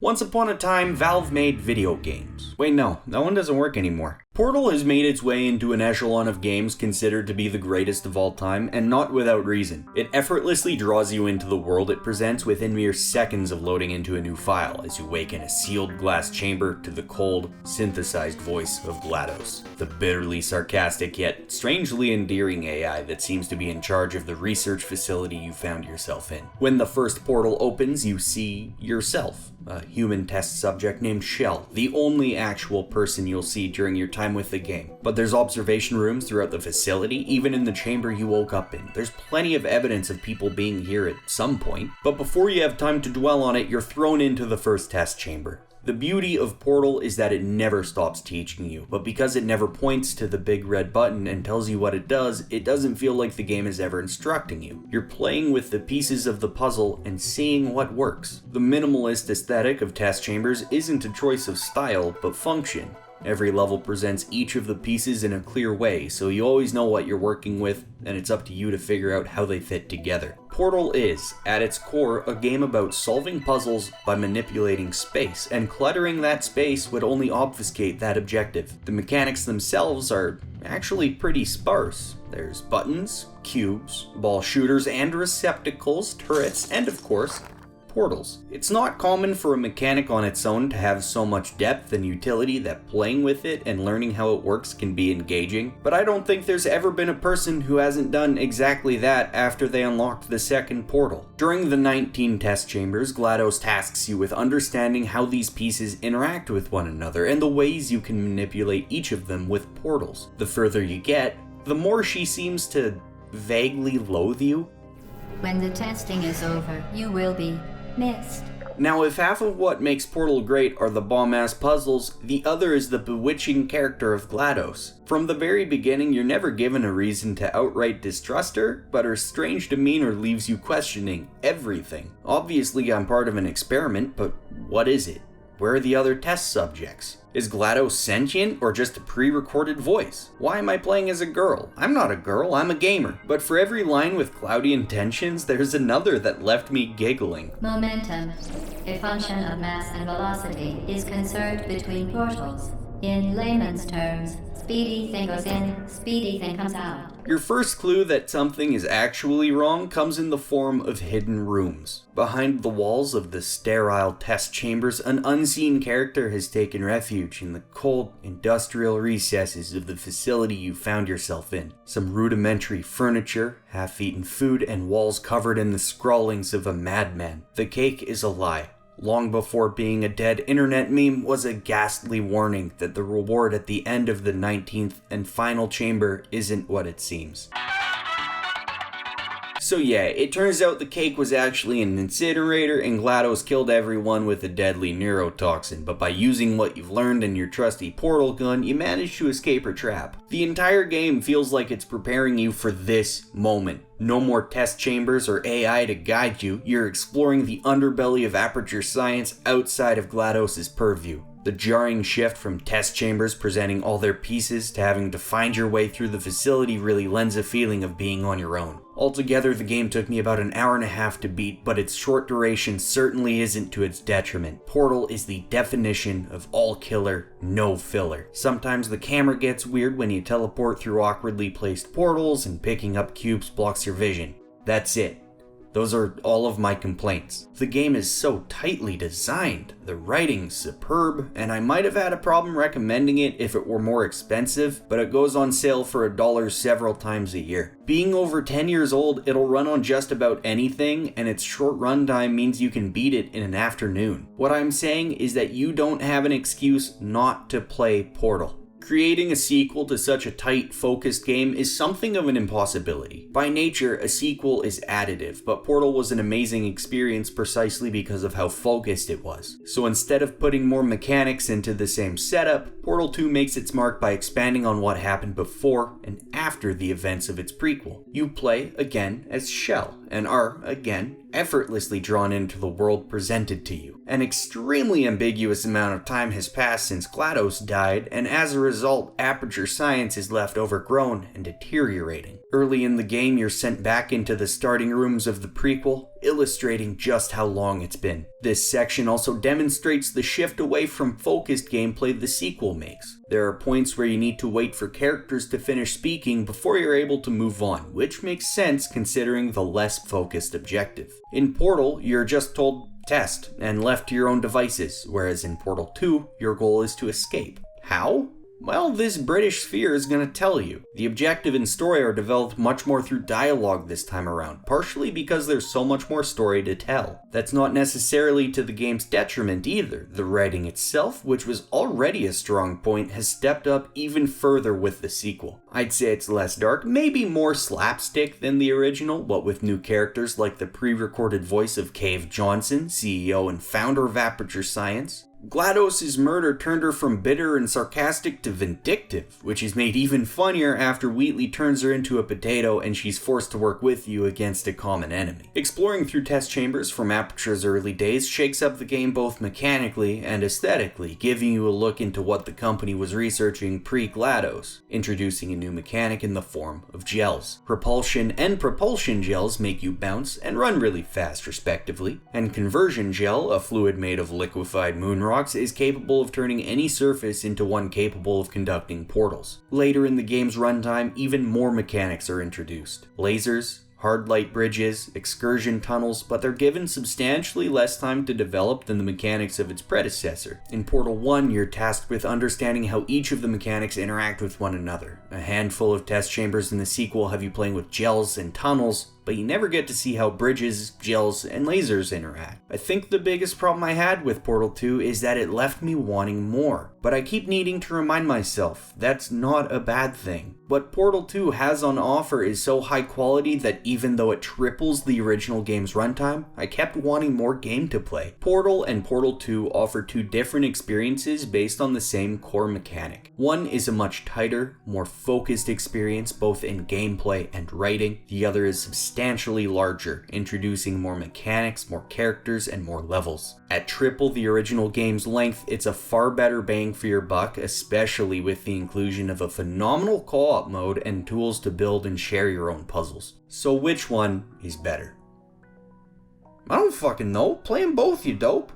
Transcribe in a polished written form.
Once upon a time, Valve made video games. Wait, no, that one doesn't work anymore. Portal has made its way into an echelon of games considered to be the greatest of all time, and not without reason. It effortlessly draws you into the world it presents within mere seconds of loading into a new file, as you wake in a sealed glass chamber to the cold, synthesized voice of GLaDOS, the bitterly sarcastic yet strangely endearing AI that seems to be in charge of the research facility you found yourself in. When the first portal opens, you see yourself, a human test subject named Shell, the only actual person you'll see during your time with the game. But there's observation rooms throughout the facility, even in the chamber you woke up in. There's plenty of evidence of people being here at some point, but before you have time to dwell on it, you're thrown into the first test chamber. The beauty of Portal is that it never stops teaching you, but because it never points to the big red button and tells you what it doesn't feel like the game is ever instructing you. You're playing with the pieces of the puzzle and seeing what works. The minimalist aesthetic of test chambers isn't a choice of style, but function. Every level presents each of the pieces in a clear way, so you always know what you're working with, and it's up to you to figure out how they fit together. Portal is, at its core, a game about solving puzzles by manipulating space, and cluttering that space would only obfuscate that objective. The mechanics themselves are actually pretty sparse. There's buttons, cubes, ball shooters and receptacles, turrets, and of course, portals. It's not common for a mechanic on its own to have so much depth and utility that playing with it and learning how it works can be engaging, but I don't think there's ever been a person who hasn't done exactly that after they unlocked the second portal. During the 19 test chambers, GLaDOS tasks you with understanding how these pieces interact with one another and the ways you can manipulate each of them with portals. The further you get, the more she seems to vaguely loathe you. When the testing is over, you will be missed. Now, if half of what makes Portal great are the bomb-ass puzzles, the other is the bewitching character of GLaDOS. From the very beginning, you're never given a reason to outright distrust her, but her strange demeanor leaves you questioning everything. Obviously, I'm part of an experiment, but what is it? Where are the other test subjects? Is GLaDOS sentient or just a pre-recorded voice? Why am I playing as a girl? I'm not a girl, I'm a gamer. But for every line with cloudy intentions, there's another that left me giggling. Momentum, a function of mass and velocity, is conserved between portals. In layman's terms, speedy thing goes in, speedy thing comes out. Your first clue that something is actually wrong comes in the form of hidden rooms. Behind the walls of the sterile test chambers, an unseen character has taken refuge in the cold, industrial recesses of the facility you found yourself in. Some rudimentary furniture, half-eaten food, and walls covered in the scrawlings of a madman. The cake is a lie. Long before being a dead internet meme was a ghastly warning that the reward at the end of the 19th and final chamber isn't what it seems. So yeah, it turns out the cake was actually an incinerator and GLaDOS killed everyone with a deadly neurotoxin, but by using what you've learned in your trusty portal gun, you managed to escape her trap. The entire game feels like it's preparing you for this moment. No more test chambers or AI to guide you, you're exploring the underbelly of Aperture Science outside of GLaDOS's purview. The jarring shift from test chambers presenting all their pieces to having to find your way through the facility really lends a feeling of being on your own. Altogether, the game took me about an hour and a half to beat, but its short duration certainly isn't to its detriment. Portal is the definition of all killer, no filler. Sometimes the camera gets weird when you teleport through awkwardly placed portals and picking up cubes blocks your vision. That's it. Those are all of my complaints. The game is so tightly designed, the writing's superb, and I might have had a problem recommending it if it were more expensive, but it goes on sale for $1 several times a year. Being over 10 years old, it'll run on just about anything, and its short runtime means you can beat it in an afternoon. What I'm saying is that you don't have an excuse not to play Portal. Creating a sequel to such a tight, focused game is something of an impossibility. By nature, a sequel is additive, but Portal was an amazing experience precisely because of how focused it was. So instead of putting more mechanics into the same setup, Portal 2 makes its mark by expanding on what happened before and after the events of its prequel. You play, again, as Shell, and are, again, effortlessly drawn into the world presented to you. An extremely ambiguous amount of time has passed since GLaDOS died, and as a result, Aperture Science is left overgrown and deteriorating. Early in the game, you're sent back into the starting rooms of the prequel, illustrating just how long it's been. This section also demonstrates the shift away from focused gameplay the sequel makes. There are points where you need to wait for characters to finish speaking before you're able to move on, which makes sense considering the less focused objective. In Portal, you're just told test and left to your own devices, whereas in Portal 2, your goal is to escape. How? Well, this British sphere is going to tell you. The objective and story are developed much more through dialogue this time around, partially because there's so much more story to tell. That's not necessarily to the game's detriment either. The writing itself, which was already a strong point, has stepped up even further with the sequel. I'd say it's less dark, maybe more slapstick than the original, but with new characters like the pre-recorded voice of Cave Johnson, CEO and founder of Aperture Science. GLaDOS' murder turned her from bitter and sarcastic to vindictive, which is made even funnier after Wheatley turns her into a potato and she's forced to work with you against a common enemy. Exploring through test chambers from Aperture's early days shakes up the game both mechanically and aesthetically, giving you a look into what the company was researching pre-GLaDOS, introducing a new mechanic in the form of gels. Repulsion and propulsion gels make you bounce and run really fast respectively, and conversion gel, a fluid made of liquefied moon rocks, is capable of turning any surface into one capable of conducting portals. Later in the game's runtime, even more mechanics are introduced. Lasers, hard light bridges, excursion tunnels, but they're given substantially less time to develop than the mechanics of its predecessor. In Portal 1, you're tasked with understanding how each of the mechanics interact with one another. A handful of test chambers in the sequel have you playing with gels and tunnels, but you never get to see how bridges, gels, and lasers interact. I think the biggest problem I had with Portal 2 is that it left me wanting more, but I keep needing to remind myself that's not a bad thing. What Portal 2 has on offer is so high quality that even though it triples the original game's runtime, I kept wanting more game to play. Portal and Portal 2 offer two different experiences based on the same core mechanic. One is a much tighter, more focused experience both in gameplay and writing. The other is substantially larger, introducing more mechanics, more characters, and more levels. At triple the original game's length, it's a far better bang for your buck, especially with the inclusion of a phenomenal co-op mode and tools to build and share your own puzzles. So which one is better? I don't fucking know. Play them both, you dope.